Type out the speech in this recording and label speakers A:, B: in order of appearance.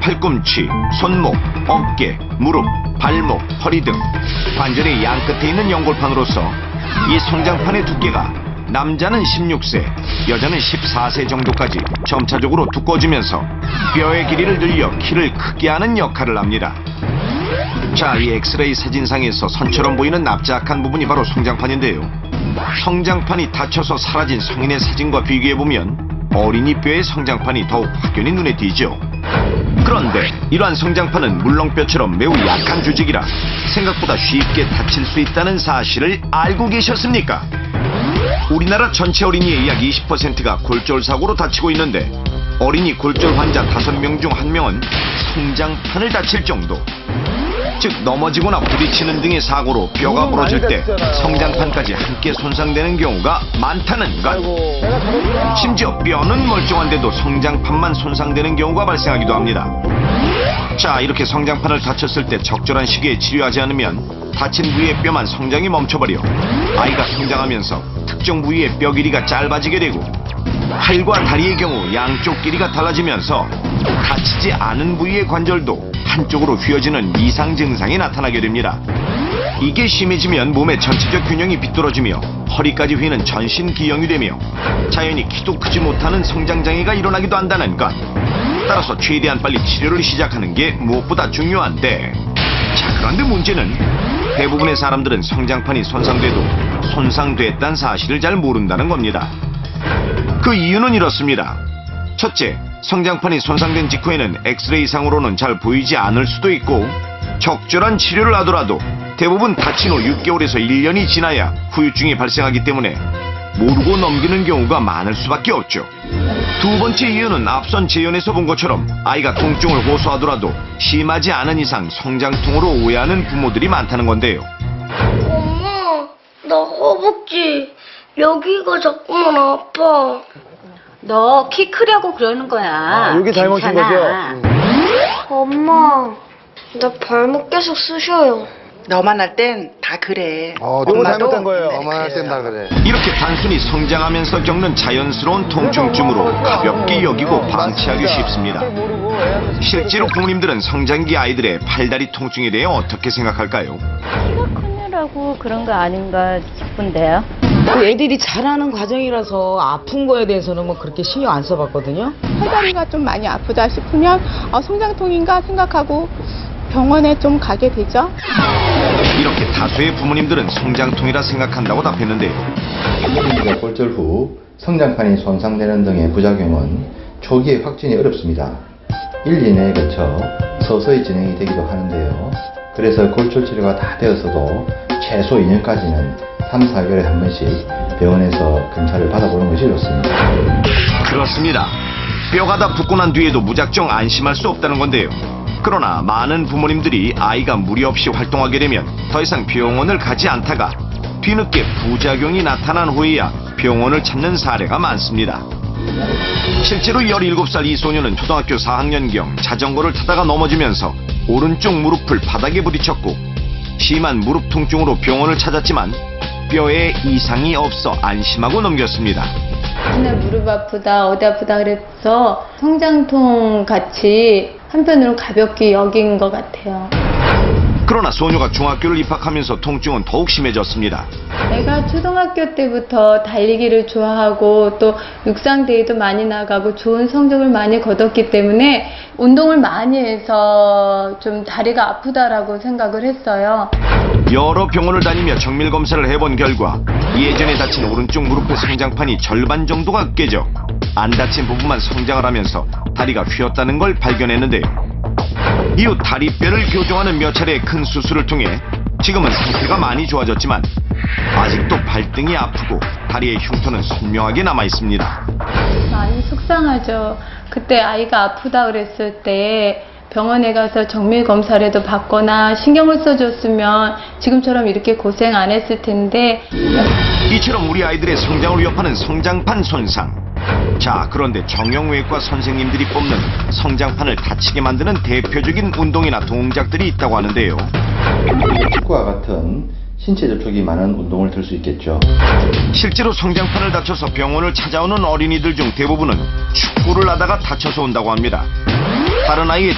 A: 팔꿈치, 손목, 어깨, 무릎, 발목, 허리 등 관절의 양끝에 있는 연골판으로서 이 성장판의 두께가 남자는 16세, 여자는 14세 정도까지 점차적으로 두꺼워지면서 뼈의 길이를 늘려 키를 크게 하는 역할을 합니다. 자, 이 엑스레이 사진상에서 선처럼 보이는 납작한 부분이 바로 성장판인데요. 성장판이 닫혀서 사라진 성인의 사진과 비교해보면 어린이 뼈의 성장판이 더욱 확연히 눈에 띄죠. 그런데 이러한 성장판은 물렁뼈처럼 매우 약한 조직이라 생각보다 쉽게 다칠 수 있다는 사실을 알고 계셨습니까? 우리나라 전체 어린이의 약 20%가 골절사고로 다치고 있는데 어린이 골절 환자 5명 중 1명은 성장판을 다칠 정도. 즉 넘어지거나 부딪히는 등의 사고로 뼈가 부러질 때 성장판까지 함께 손상되는 경우가 많다는 것. 심지어 뼈는 멀쩡한데도 성장판만 손상되는 경우가 발생하기도 합니다. 자, 이렇게 성장판을 다쳤을 때 적절한 시기에 치료하지 않으면 다친 부위의 뼈만 성장이 멈춰버려 아이가 성장하면서 특정 부위의 뼈 길이가 짧아지게 되고 팔과 다리의 경우 양쪽 길이가 달라지면서 다치지 않은 부위의 관절도 한쪽으로 휘어지는 이상 증상이 나타나게 됩니다. 이게 심해지면 몸의 전체적 균형이 비뚤어지며 허리까지 휘는 전신 기형이 되며 자연히 키도 크지 못하는 성장장애가 일어나기도 한다는 것. 따라서 최대한 빨리 치료를 시작하는 게 무엇보다 중요한데, 자, 그런데 문제는 대부분의 사람들은 성장판이 손상돼도 손상됐다는 사실을 잘 모른다는 겁니다. 그 이유는 이렇습니다. 첫째, 성장판이 손상된 직후에는 엑스레이상으로는 잘 보이지 않을 수도 있고 적절한 치료를 하더라도 대부분 다친 후 6개월에서 1년이 지나야 후유증이 발생하기 때문에 모르고 넘기는 경우가 많을 수밖에 없죠. 두 번째 이유는 앞선 재연에서 본 것처럼 아이가 통증을 호소하더라도 심하지 않은 이상 성장통으로 오해하는 부모들이 많다는 건데요.
B: 엄마, 나 허벅지 여기가 자꾸만 아파.
C: 너 키 크려고 그러는 거야.
D: 여기 닮으신
C: 괜찮아.
D: 거죠?
B: 엄마, 나 발목 계속 쑤셔요.
E: 너만 할 땐 다 그래.
D: 요거
E: 엄마도
D: 잘못된 거예요.
E: 옛날에
D: 엄마 할 땐 다
E: 그래요.
D: 그래.
A: 이렇게 단순히 성장하면서 겪는 자연스러운 통증쯤으로 가볍게 여기고 방치하기 쉽습니다. 실제로 부모님들은 성장기 아이들의 팔다리 통증에 대해 어떻게 생각할까요?
F: 키가 크느라고 그런 거 아닌가 싶은데요.
G: 애들이 자라는 과정이라서 아픈 거에 대해서는 뭐 그렇게 신경 안 써봤거든요.
H: 팔다리가 좀 많이 아프다 싶으면 성장통인가 생각하고 병원에 좀 가게 되죠.
A: 이렇게 다수의 부모님들은 성장통이라 생각한다고 답했는데요.
I: 어린이가 골절 후 성장판이 손상되는 등의 부작용은 초기에 확진이 어렵습니다. 1, 2년에 거쳐 서서히 진행이 되기도 하는데요. 그래서 골절 치료가 다 되었어도 최소 2년까지는 3, 4개월에 한 번씩 병원에서 검사를 받아보는 것이 좋습니다.
A: 그렇습니다. 뼈가 다 붙고 난 뒤에도 무작정 안심할 수 없다는 건데요. 그러나 많은 부모님들이 아이가 무리 없이 활동하게 되면 더 이상 병원을 가지 않다가 뒤늦게 부작용이 나타난 후에야 병원을 찾는 사례가 많습니다. 실제로 17살 이 소녀는 초등학교 4학년경 자전거를 타다가 넘어지면서 오른쪽 무릎을 바닥에 부딪혔고 심한 무릎 통증으로 병원을 찾았지만 뼈에 이상이 없어 안심하고 넘겼습니다.
J: 맨날 무릎 아프다 어디 아프다 그래서 성장통 같이 한편으로 가볍게 여긴 것 같아요.
A: 그러나 소녀가 중학교를 입학하면서 통증은 더욱 심해졌습니다.
J: 내가 초등학교 때부터 달리기를 좋아하고 또 육상대회도 많이 나가고 좋은 성적을 많이 거뒀기 때문에 운동을 많이 해서 좀 다리가 아프다라고 생각을 했어요.
A: 여러 병원을 다니며 정밀 검사를 해본 결과 예전에 다친 오른쪽 무릎의 성장판이 절반 정도가 깨져 안 다친 부분만 성장을 하면서 다리가 휘었다는 걸 발견했는데요. 이후 다리뼈를 교정하는 몇 차례의 큰 수술을 통해 지금은 상태가 많이 좋아졌지만 아직도 발등이 아프고 다리의 흉터는 선명하게 남아 있습니다.
J: 많이 속상하죠. 그때 아이가 아프다 그랬을 때 병원에 가서 정밀 검사라도 받거나 신경을 써줬으면 지금처럼 이렇게 고생 안 했을 텐데.
A: 이처럼 우리 아이들의 성장을 위협하는 성장판 손상. 자, 그런데 정형외과 선생님들이 뽑는 성장판을 다치게 만드는 대표적인 운동이나 동작들이 있다고 하는데요.
I: 축구와 같은 신체 접촉이 많은 운동을 들 수 있겠죠.
A: 실제로 성장판을 다쳐서 병원을 찾아오는 어린이들 중 대부분은 축구를 하다가 다쳐서 온다고 합니다. 다른 아이의